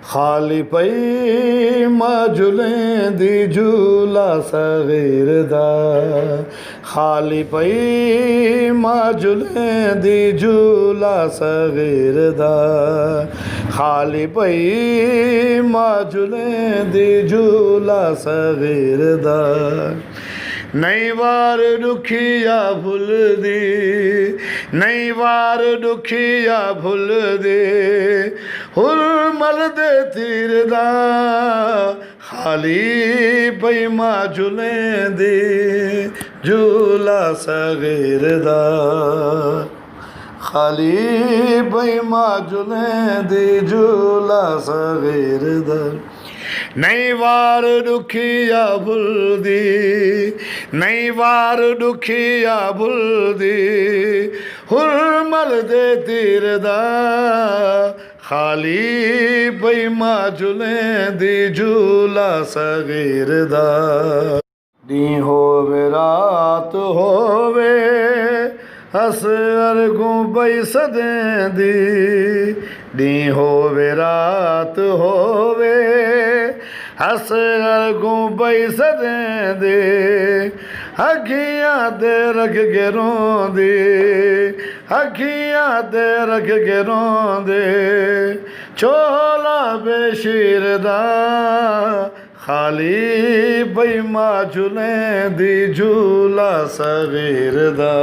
खाली पई माजुलें दी झूला सगीर दा, खाली पई माजुलें दी झूला सगीर दा, खाली पई माजुलें दी झूला सगीर दा। नई वार दुखिया भुल दी, नई वार दुखिया भुल दे, हुरमल दे तीर दा, खाली पई माजुलें दी झूला सगीर दा, खाली पई माजुलें दी झूला सगीर दा। नई वार दुखिया भुल दी, नई वार दुखिया भुल दी, हुरमल दे तीर दा, खाली पई माजुलें दी झूला सगीर दा। ॾींहुं होवे रात होवे असर गूं पई सदें दी, ॾींहुं होवे रात होवे असर गूं पई सदें दे, अखियां ते रख के रोंदी, अखियां ते रख के रोंदे, चोला बेशीर दा, खाली पई माजुलें दी झूला सगीर दा।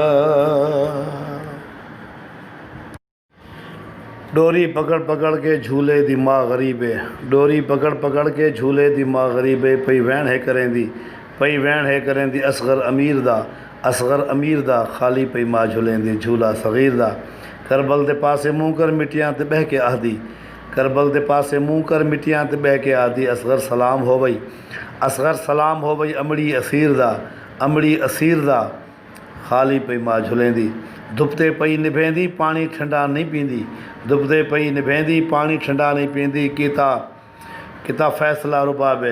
डोरी पकड़ पकड़ के झूले दी माँ गरीबे, डोरी पकड़ पकड़ के झूले दी माँ गरीबे, पई वैन है करेंदी, पई वैन है करेंदी असगर अमीर दा, असगर अमीर दा, खाली पई माँ झूलेंदी झूला सगीर दा। करबल दे पासे मुँह कर मिट्टियां ते बह के आदी, करबल दे पासे मुँह कर मिट्टियां ते बह के आदी, असगर सलाम हो वई, असगर सलाम हो वई अमड़ी असीर दा, अमड़ी असीर दा, खाली पई माँ झुलेंदी। दुबते पई निभेंदी पानी ठंडा नहीं पींदी, दुबते पई निभेंदी पानी ठंडा नहीं पींदी, किता किता फैसला रुबाबे,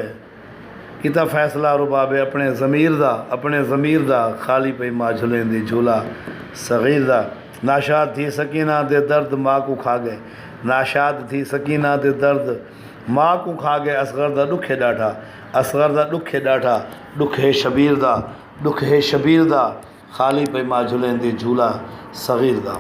किता फैसला रुबाबे अपने ज़मीर दा, अपने ज़मीर दा, खाली पई माँ झुलेंदी झूला सगीर दा। नाशाद थी सकीना दे दर्द माँ को खा गए, नाशाद थी सकीना दे दर्द माँ को खा गए, असगर दा दुख है ॾाढा, असगर दा दुख है ॾाढा, दुख है शबीर दा, दुख है शबीर दा, खाली पई माँ झुलेंदी झूला सगीर दा।